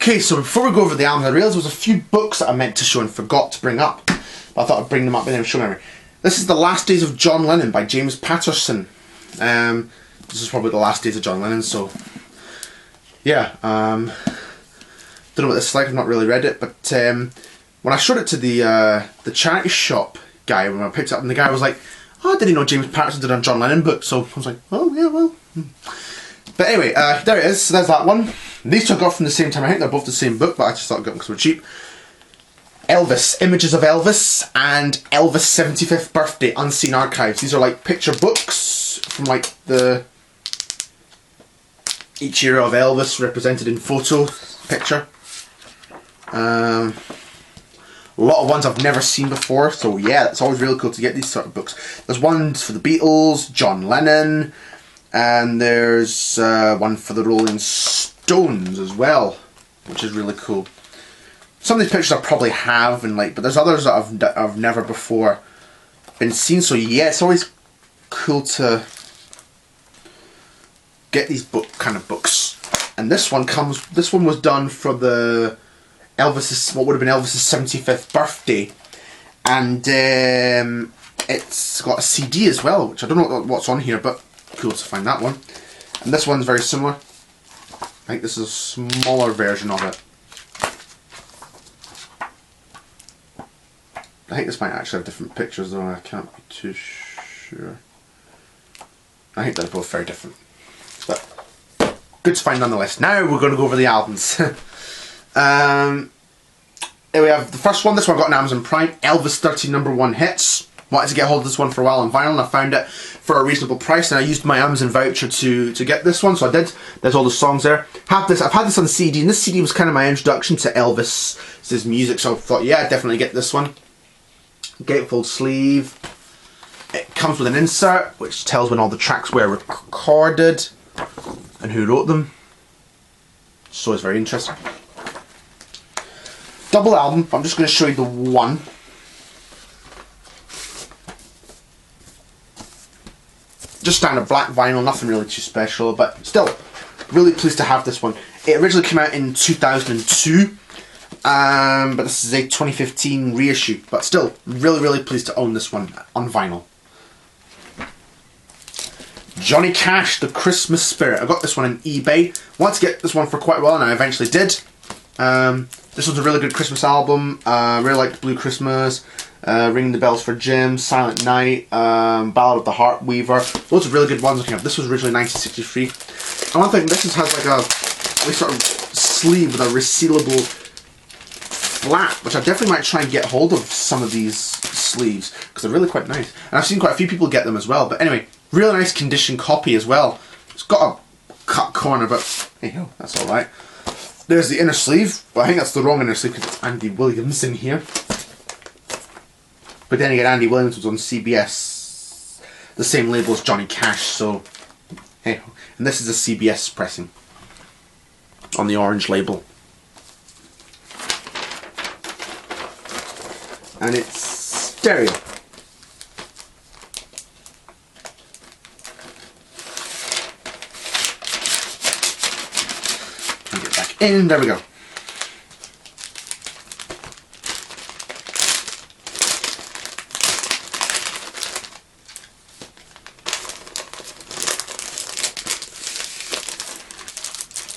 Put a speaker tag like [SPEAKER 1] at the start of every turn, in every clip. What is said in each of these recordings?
[SPEAKER 1] Okay, so before we go over the albums, I realised there was a few books that I meant to show and forgot to bring up. But I thought I'd bring them up and then show them. This is The Last Days of John Lennon by James Patterson. This is probably the last days of John Lennon, so yeah. Don't know what this is like. I've not really read it, but when I showed it to the charity shop guy when I picked it up, and the guy was like, "Oh, I didn't know James Patterson did a John Lennon book." So I was like, "Oh yeah, well." But anyway, there it is. So there's that one. These two I got from the same time. I think they're both the same book, but I just thought I'd get them because they were cheap. Elvis, Images of Elvis, and Elvis 75th Birthday, Unseen Archives. These are like picture books from like each era of Elvis represented in photo picture. A lot of ones I've never seen before, so yeah, it's always really cool to get these sort of books. There's ones for the Beatles, John Lennon, and there's one for the Rolling Stones as well, which is really cool. Some of these pictures I probably have, but there's others that I've never before been seen. So yeah, it's always cool to get these kind of books. And this one was done for the what would have been Elvis's 75th birthday, and it's got a CD as well, which I don't know what's on here, but cool to find that one. And this one's very similar. I think this is a smaller version of it. I think this might actually have different pictures though, I can't be too sure. I think they're both very different. But good to find nonetheless. Now we're going to go over the albums. Here we have the first one. This one I got on Amazon Prime. Elvis 30 #1 hits. Wanted to get hold of this one for a while on vinyl, and I found it for a reasonable price, and I used my Amazon voucher to get this one, so I did. There's all the songs there. I've had this on CD, and this CD was kind of my introduction to Elvis's music, so I thought, yeah, definitely get this one. Gatefold sleeve. It comes with an insert, which tells when all the tracks were recorded and who wrote them. So it's very interesting. Double album. I'm just going to show you the one. Just standard black vinyl, nothing really too special, but still really pleased to have this one. It originally came out in 2002, but this is a 2015 reissue, but still really pleased to own this one on vinyl. Johnny Cash, The Christmas Spirit. I got this one on eBay. Wanted to get this one for quite a while, and I eventually did. This was a really good Christmas album. Really liked Blue Christmas, Ringing the Bells for Jim, Silent Night, Ballad of the Heart Weaver. Loads of really good ones looking up. This was originally 1963. And one thing, this has like a sort of sleeve with a resealable flap, which I definitely might try and get hold of some of these sleeves, because they're really quite nice. And I've seen quite a few people get them as well. But anyway, really nice condition copy as well. It's got a cut corner, but hey ho, that's alright. There's the inner sleeve, but I think that's the wrong inner sleeve because it's Andy Williams in here. But then again, Andy Williams was on CBS, the same label as Johnny Cash, so hey. And this is a CBS pressing on the orange label. And it's stereo. And there we go.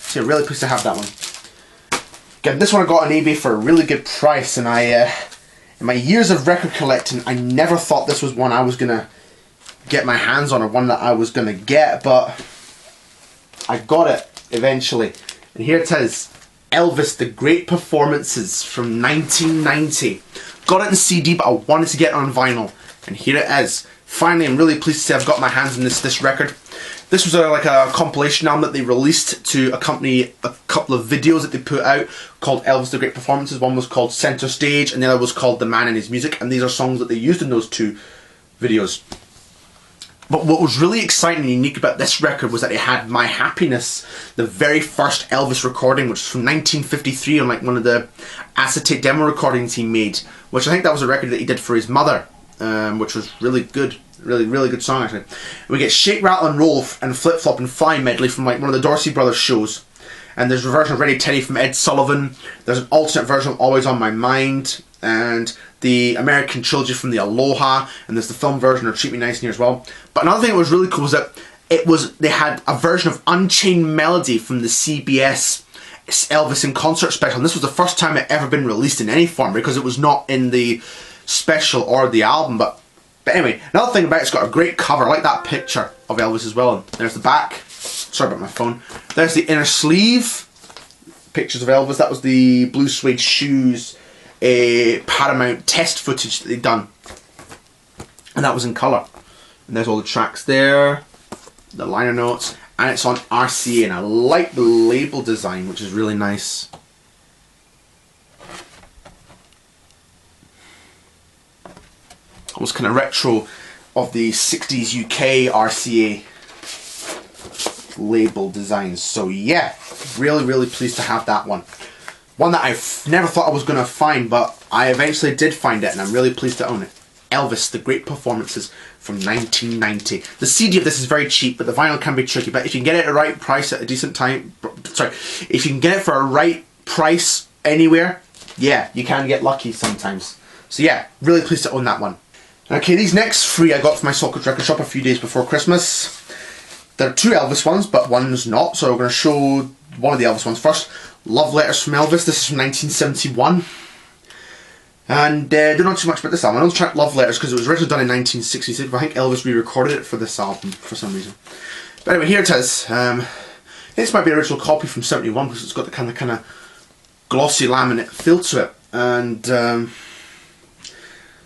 [SPEAKER 1] So yeah, really pleased to have that one. Again, this one I got on eBay for a really good price, and in my years of record collecting, I never thought this was one I was gonna get my hands on, or one that I was gonna get, but I got it eventually. And here it is, Elvis, The Great Performances from 1990. Got it in CD, but I wanted to get it on vinyl. And here it is. Finally, I'm really pleased to say I've got my hands on this record. This was like a compilation album that they released to accompany a couple of videos that they put out called Elvis, The Great Performances. One was called Center Stage, and the other was called The Man and His Music. And these are songs that they used in those two videos. But what was really exciting and unique about this record was that it had My Happiness, the very first Elvis recording, which was from 1953 on like one of the acetate demo recordings he made, which I think that was a record that he did for his mother, which was really good. Really good song actually. We get Shake, Rattle and Roll and Flip Flop and Fly medley from like one of the Dorsey Brothers shows. And there's a version of Ready Teddy from Ed Sullivan. There's an alternate version of Always on My Mind. And the American trilogy from the Aloha. And there's the film version of Treat Me Nice in here as well. But another thing that was really cool was that they had a version of Unchained Melody from the CBS Elvis in Concert special. And this was the first time it ever been released in any form, because it was not in the special or the album. But anyway, another thing about it's got a great cover. I like that picture of Elvis as well. And there's the back. Sorry about my phone. There's the inner sleeve. Pictures of Elvis. That was the Blue Suede Shoes Paramount test footage that they'd done. And that was in colour. And there's all the tracks there. The liner notes. And it's on RCA. And I like the label design, which is really nice. Almost kind of retro of the 60s UK RCA label designs. So yeah, really pleased to have that one. One that I've never thought I was going to find, but I eventually did find it, and I'm really pleased to own it. Elvis, The Great Performances from 1990. The CD of this is very cheap, but the vinyl can be tricky. But if you can get it at the right price at a decent time, if you can get it for a right price anywhere, yeah, you can get lucky sometimes. So yeah, really pleased to own that one. Okay, these next three I got from my Saltcoats Record Shop a few days before Christmas. There are two Elvis ones, but one's not, so we're going to show one of the Elvis ones first. Love Letters from Elvis. This is from 1971. And don't know too much about this album. I know the track Love Letters because it was originally done in 1966, but I think Elvis re-recorded it for this album for some reason. But anyway, here it is. This might be an original copy from 71 because it's got the kind of glossy laminate feel to it. And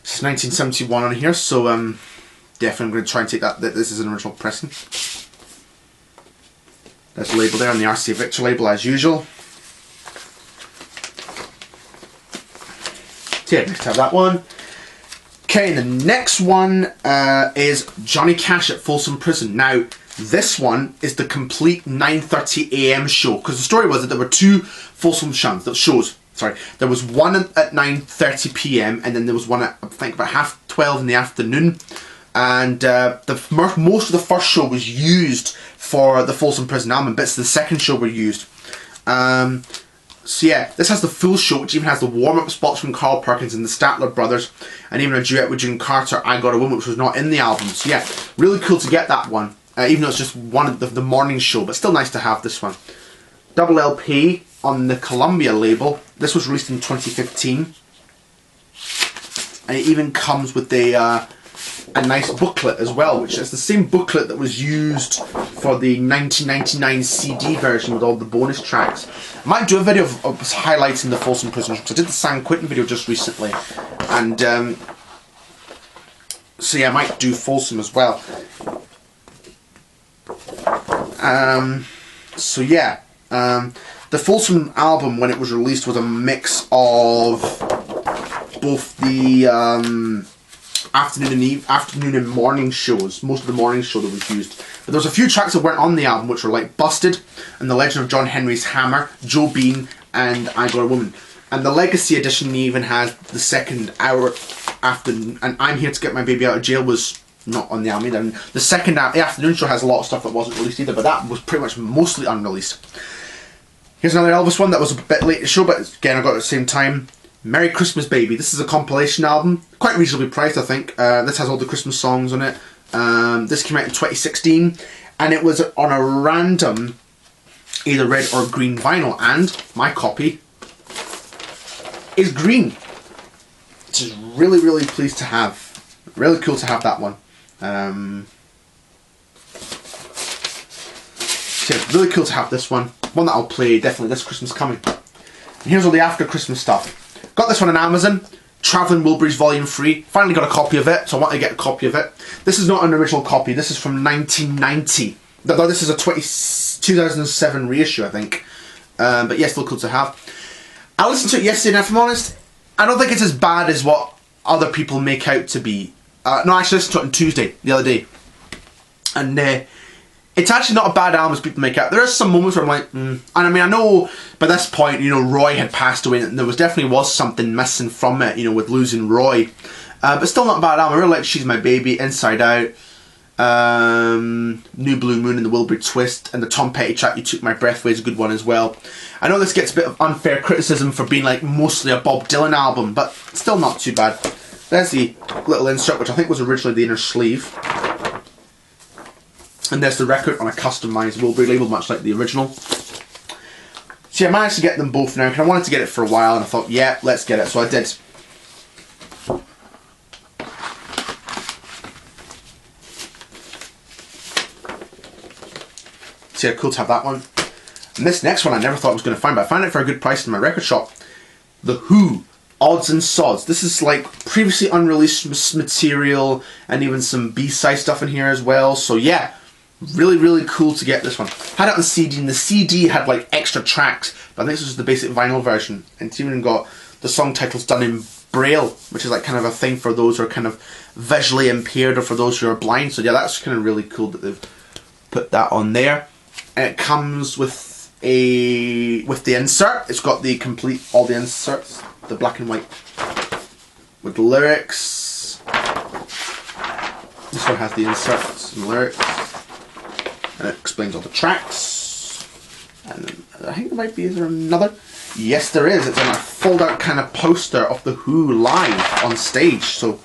[SPEAKER 1] it's 1971 on here, so definitely going to try and take that this is an original pressing. There's the label there on the RCA Victor label as usual. So yeah, nice to have that one. Okay, and the next one is Johnny Cash at Folsom Prison. Now, this one is the complete 9:30 AM show, because the story was that there were two Folsom shows. Sorry, there was one at 9:30 PM, and then there was one at, I think, about 12:30 in the afternoon. And most of the first show was used for the Folsom Prison album. Bits of the second show were used. So yeah, this has the full show, which even has the warm-up spots from Carl Perkins and the Statler Brothers, and even a duet with June Carter, I Got a Woman, which was not in the album. So yeah, really cool to get that one, even though it's just one of the morning show, but still nice to have this one. Double LP on the Columbia label. This was released in 2015, and it even comes with a nice booklet as well, which is the same booklet that was used for the 1999 CD version with all the bonus tracks. I might do a video of highlighting the Folsom Prison, because I did the San Quentin video just recently, and so yeah, I might do Folsom as well. So yeah, the Folsom album when it was released was a mix of both the afternoon and morning shows. Most of the morning show that was used. But there was a few tracks that weren't on the album, which were like Busted and The Legend of John Henry's Hammer, Joe Bean, and I Got a Woman. And the Legacy edition even has the second hour after, and I'm Here to Get My Baby Out of Jail was not on the album either. And the afternoon show has a lot of stuff that wasn't released either, but that was pretty much mostly unreleased. Here's another Elvis one that was a bit late to show, but again I got it at the same time. Merry Christmas Baby. This is a compilation album, quite reasonably priced I think. This has all the Christmas songs on it. This came out in 2016, and it was on a random either red or green vinyl, and my copy is green, which is really pleased to have. Really cool to have that one. So yeah, really cool to have this one. One that I'll play definitely this Christmas coming. And here's all the after Christmas stuff. Got this one on Amazon, Travelling Wilburys Volume 3. Finally got a copy of it, so I want to get a copy of it. This is not an original copy, this is from 1990. Though this is a 2007 reissue, I think. But yeah, still cool to have. I listened to it yesterday, and if I'm honest, I don't think it's as bad as what other people make out to be. No, I actually listened to it on Tuesday, the other day. And it's actually not a bad album as people make out. There are some moments where I'm like, And I mean, I know by this point, you know, Roy had passed away, and there definitely was something missing from it, you know, with losing Roy. But still not a bad album. I really like She's My Baby, Inside Out. New Blue Moon and the Wilbur Twist, and the Tom Petty track You Took My Breath Away is a good one as well. I know this gets a bit of unfair criticism for being like mostly a Bob Dylan album, but still not too bad. There's the little insert, which I think was originally the inner sleeve. And there's the record on a customised Wilbur label, much like the original. So yeah, I managed to get them both now, because I wanted to get it for a while, and I thought, yeah, let's get it. So I did. So yeah, cool to have that one. And this next one I never thought I was going to find, but I found it for a good price in my record shop. The Who, Odds and Sods. This is like previously unreleased material, and even some B-side stuff in here as well. So yeah, really, really cool to get this one. Had it on CD, and the CD had like extra tracks, but I think this was the basic vinyl version. And it's even got the song titles done in Braille, which is like kind of a thing for those who are kind of visually impaired, or for those who are blind. So yeah, that's kind of really cool that they've put that on there. And it comes with the insert. It's got the complete, all the inserts, the black and white with the lyrics. This one has the inserts and lyrics, and it explains all the tracks. And I think there might be, is there another? Yes, there is. It's on a fold-out kind of poster of the Who live on stage. So,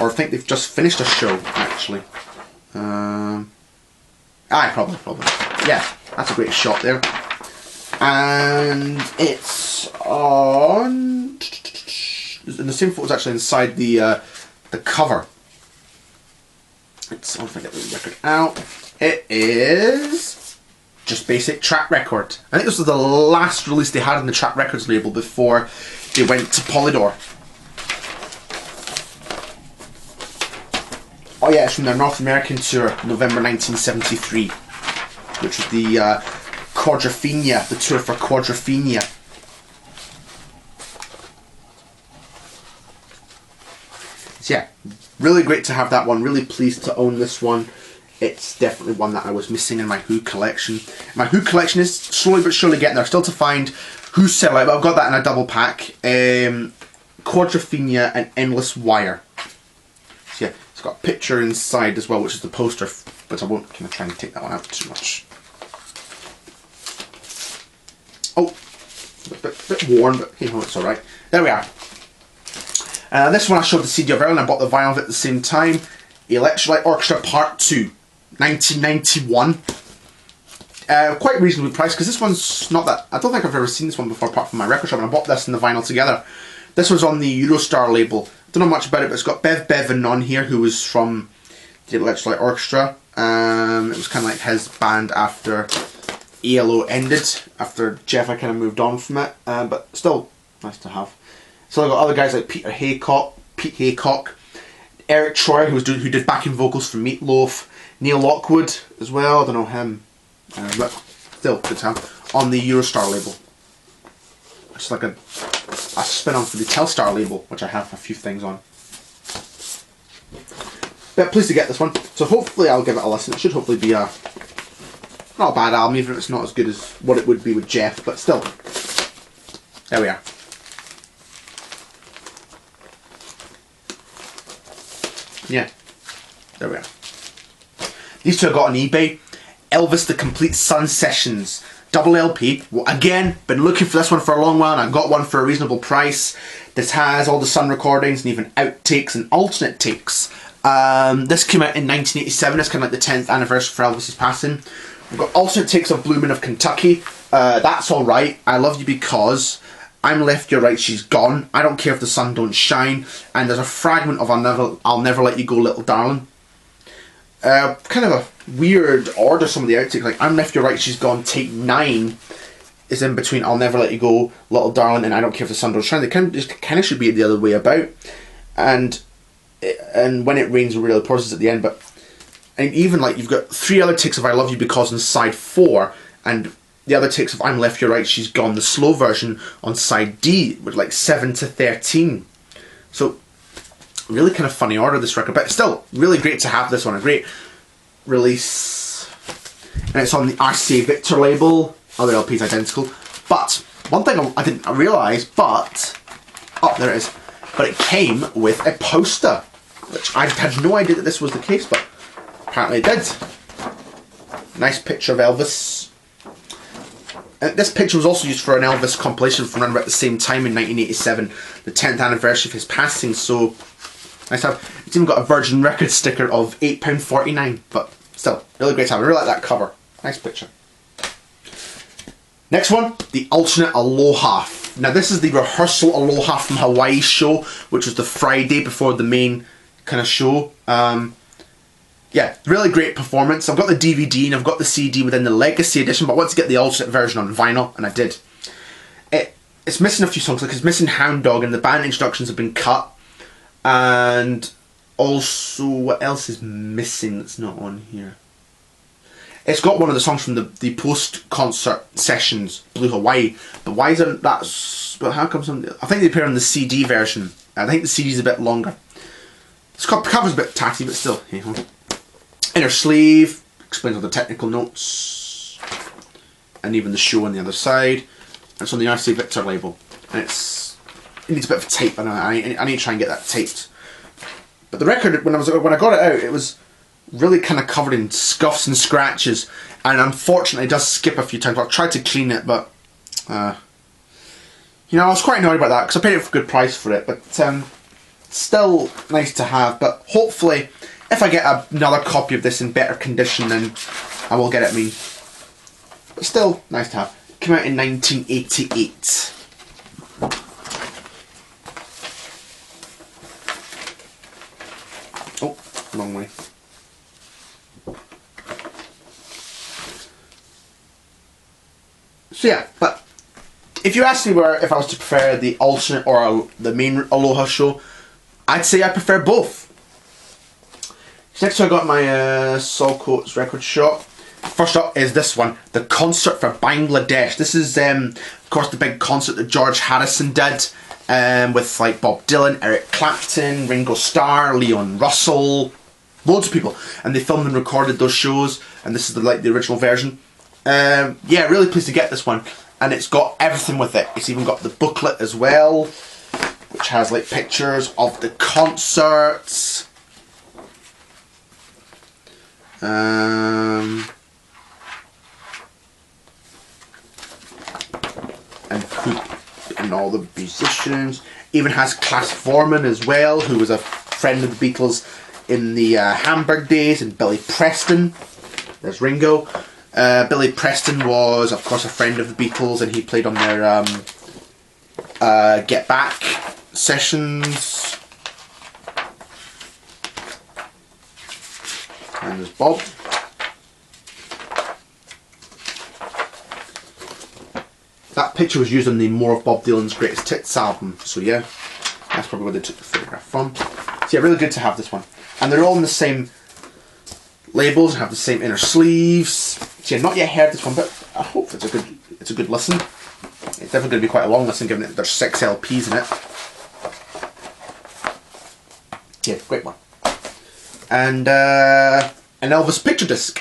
[SPEAKER 1] or I think they've just finished a show actually. Probably. Yeah, that's a great shot there. And it's on, and the same photo's actually inside the cover. It's, I'll get the record out. It is just basic Track Record. I think this was the last release they had on the Track Records label before they went to Polydor. Oh yeah, it's from their North American tour, November 1973, which was the Quadrophenia, the tour for Quadrophenia. So yeah, really great to have that one. Really pleased to own this one. It's definitely one that I was missing in my Who collection. My Who collection is slowly but surely getting there. Still to find Who Sellout, but I've got that in a double pack. Quadrophenia and Endless Wire. So yeah, it's got a picture inside as well, which is the poster, but I won't kind of try and take that one out too much. Oh, a bit worn, but hey ho, it's alright. There we are. This one I showed the CD of earlier, and I bought the vinyl of it at the same time. Electrolyte Orchestra Part 2, 1991. Quite reasonably priced, because this one's not that... I don't think I've ever seen this one before, apart from my record shop, and I bought this and the vinyl together. This was on the Eurostar label. Don't know much about it, but it's got Bev Bevan on here, who was from the Electrolyte Orchestra. It was kind of like his band after ELO ended, after Jeff I kind of moved on from it, but still nice to have. So I've got other guys like Pete Haycock, Eric Troy, who did backing vocals for Meatloaf, Neil Lockwood as well, I don't know him, but still good to have, on the Eurostar label. It's like a spin-on for the Telstar label, which I have a few things on. But pleased to get this one, so hopefully I'll give it a listen. It should hopefully be a not a bad album, even if it's not as good as what it would be with Jeff, but still. There we are. Yeah, there we are. These two I got on eBay. Elvis the Complete Sun Sessions, double LP. Well, again, been looking for this one for a long while, and I got one for a reasonable price. This has all the Sun recordings and even outtakes and alternate takes. This came out in 1987. It's kind of like the 10th anniversary for Elvis's passing. We've got alternate takes of Blue Moon of Kentucky. That's Alright, I Love You Because, I'm Left, You're Right, She's Gone, I Don't Care If the Sun Don't Shine, and there's a fragment of I'll Never Let You Go, Little Darling. Kind of a weird order, some of the outtakes, like I'm Left, You're Right, She's Gone, take 9 is in between I'll Never Let You Go, Little Darling, and I Don't Care If the Sun Don't Shine. They kind of should be the other way about. And When It Rains, It Really Pours is at the end, but and even like you've got 3 other takes of I Love You Because on side 4, and the other takes of I'm Left, You're Right, She's Gone, the slow version on side D, with like 7 to 13. So really kind of funny order, this record, but still really great to have this one, a great release. And it's on the RCA Victor label, other LP's identical. But one thing I didn't realise, but oh, there it is. But it came with a poster, which I had no idea that this was the case, but Apparently it did. Nice picture of Elvis. This picture was also used for an Elvis compilation from around about the same time in 1987, the 10th anniversary of his passing, so nice to have. It's even got a Virgin Records sticker of £8.49, but still, really great to have. I really like that cover. Nice picture. Next one, the alternate Aloha. Now this is the rehearsal Aloha from Hawaii show, which was the Friday before the main kind of show. Yeah, really great performance. I've got the DVD and I've got the CD within the Legacy edition, but I want to get the alternate version on vinyl, and I did. It's missing a few songs, like it's missing Hound Dog, and the band introductions have been cut. And also, what else is missing that's not on here? It's got one of the songs from the post-concert sessions, Blue Hawaii, but why isn't that... But how come some... I think they appear on the CD version. I think the CD's a bit longer. The cover's a bit tatty, but still, hey ho. Inner sleeve, explains all the technical notes, and even the show on the other side. And it's on the RCA Victor label, and it needs a bit of tape. I need to try and get that taped. But the record, when I got it out, it was really kind of covered in scuffs and scratches, and unfortunately, it does skip a few times. I've tried to clean it, but you know, I was quite annoyed about that because I paid a good price for it. But still nice to have. But hopefully, if I get another copy of this in better condition, then I will get it me. But still, nice to have. It came out in 1988. Oh, wrong way. So yeah, but if you ask me if I was to prefer the alternate or the main Aloha show, I'd say I prefer both. Next I got my Saul Coates record shop. First up is this one, the concert for Bangladesh. This is of course the big concert that George Harrison did with like Bob Dylan, Eric Clapton, Ringo Starr, Leon Russell, loads of people, and they filmed and recorded those shows, and this is the original version. Yeah, really pleased to get this one, and it's got everything with it. It's even got the booklet as well, which has like pictures of the concerts. And all the musicians. Even has Klaas Voormann as well, who was a friend of the Beatles in the Hamburg days, and Billy Preston. There's Ringo. Billy Preston was, of course, a friend of the Beatles, and he played on their Get Back sessions. And there's Bob. That picture was used on the More of Bob Dylan's Greatest Hits album, so yeah, that's probably where they took the photograph from. So yeah, really good to have this one. And they're all in the same labels and have the same inner sleeves. So yeah, not yet heard this one, but I hope it's a good listen. It's definitely going to be quite a long listen, given that there's 6 LPs in it. Yeah, great one. And an Elvis picture disc.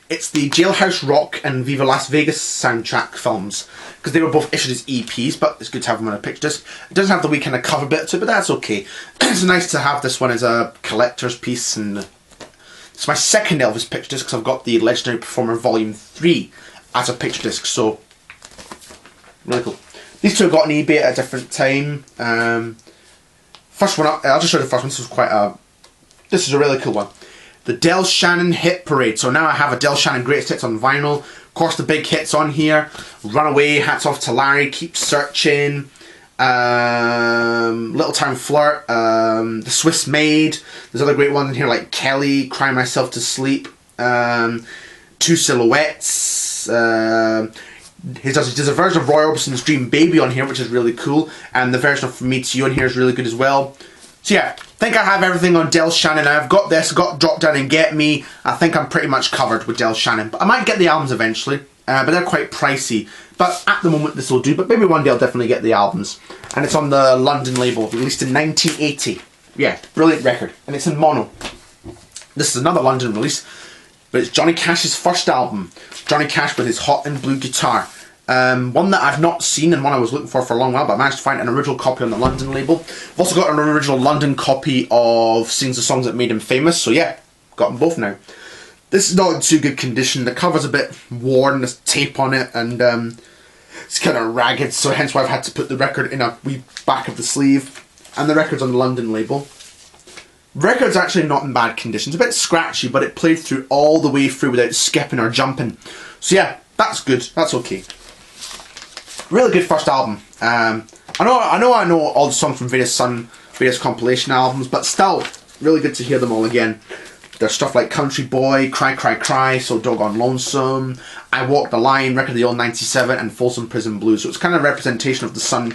[SPEAKER 1] It's the Jailhouse Rock and Viva Las Vegas soundtrack films, because they were both issued as EPs, but it's good to have them on a picture disc. It doesn't have the wee kind of cover bit to it, but that's okay. It's nice to have this one as a collector's piece, and it's my second Elvis picture disc, because I've got the Legendary Performer Volume 3 as a picture disc, so really cool. These two I got on eBay at a different time. First one up, I'll just show you the first one. This is a really cool one. The Del Shannon Hit Parade. So now I have a Del Shannon Greatest Hits on vinyl. Of course, the big hits on here: Runaway, Hats Off to Larry, Keep Searching, Little Town Flirt, The Swiss Maid. There's other great ones in here like Kelly, Cry Myself to Sleep, Two Silhouettes. He does a version of Roy Orbison's Dream Baby on here, which is really cool, and the version of From Me to You on here is really good as well. So yeah, I think I have everything on Del Shannon. I've got this, got Drop Down and Get Me. I think I'm pretty much covered with Del Shannon. But I might get the albums eventually, but they're quite pricey. But at the moment this will do, but maybe one day I'll definitely get the albums. And it's on the London label, released in 1980. Yeah, brilliant record. And it's in mono. This is another London release, but it's Johnny Cash's first album. Johnny Cash with his Hot and Blue guitar. One that I've not seen and one I was looking for a long while, but I managed to find an original copy on the London label. I've also got an original London copy of Sings the Songs That Made Him Famous, so yeah, got them both now. This is not in too good condition. The cover's a bit worn, there's tape on it, and it's kind of ragged, so hence why I've had to put the record in a wee back of the sleeve. And the record's on the London label. Record's actually not in bad condition. It's a bit scratchy, but it played through all the way through without skipping or jumping. So yeah, that's good. That's okay. Really good first album. I know all the songs from various compilation albums, but still, really good to hear them all again. There's stuff like Country Boy, Cry Cry Cry, So Doggone Lonesome, I Walk the Line, Record of the Old 97, and Folsom Prison Blues. So it's kind of a representation of the Sun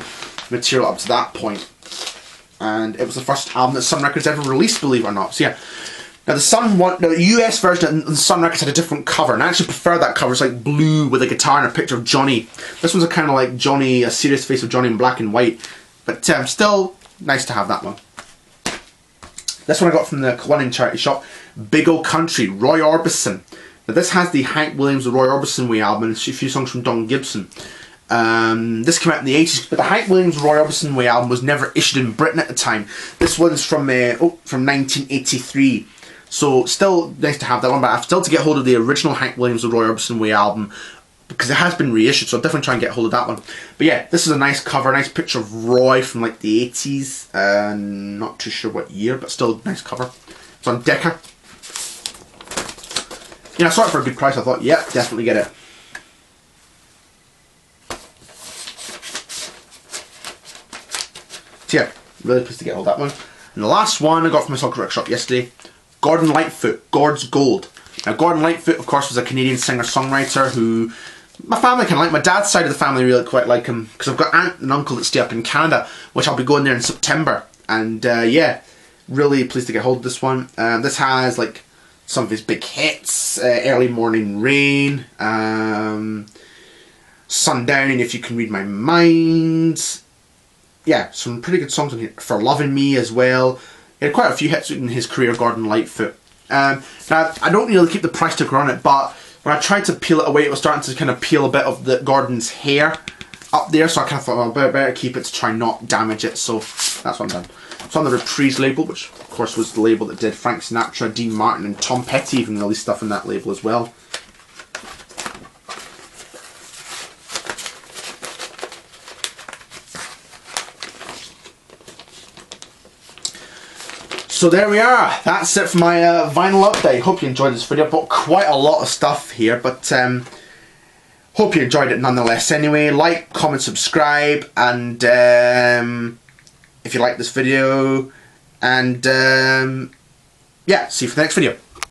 [SPEAKER 1] material up to that point. And it was the first album that Sun Records ever released, believe it or not. So yeah. Now the US version of the Sun Records had a different cover, and I actually prefer that cover. It's like blue with a guitar and a picture of Johnny. This one's a kind of like Johnny, a serious face of Johnny in black and white. But still, nice to have that one. This one I got from the Clunning charity shop. Big Old Country, Roy Orbison. Now this has the Hank Williams, the Roy Orbison Way album, and a few songs from Don Gibson. This came out in the 80s, but the Hank Williams Roy Orbison Way album was never issued in Britain at the time. This one's from 1983. So still nice to have that one, but I have still to get hold of the original Hank Williams the Roy Orbison Way album, because it has been reissued, so I'll definitely try and get hold of that one. But yeah, this is a nice cover, nice picture of Roy from like the 80s, not too sure what year, but still a nice cover. It's on Decca. Yeah, I saw it for a good price. I thought, yeah, definitely get it. So yeah, really pleased to get hold of that one. And the last one I got from my Socket Record Shop yesterday, Gordon Lightfoot, Gord's Gold. Now Gordon Lightfoot, of course, was a Canadian singer-songwriter who my family kind of like. My dad's side of the family really quite like him, because I've got an aunt and uncle that stay up in Canada, which I'll be going there in September. And yeah, really pleased to get hold of this one. This has like some of his big hits, Early Morning Rain, Sundown, and If You Can Read My Mind. Yeah, some pretty good songs on here. For Loving Me as well. He had quite a few hits in his career, Gordon Lightfoot. Now, I don't really keep the price sticker on it, but when I tried to peel it away, it was starting to kind of peel a bit of the Gordon's hair up there, so I kind of thought, well, I better keep it to try not damage it, so that's what I'm done. It's on the Reprise label, which of course was the label that did Frank Sinatra, Dean Martin, and Tom Petty even released stuff in that label as well. So there we are. That's it for my vinyl update. Hope you enjoyed this video. I bought quite a lot of stuff here, but hope you enjoyed it nonetheless. Anyway, like, comment, subscribe, and if you like this video, and yeah, see you for the next video.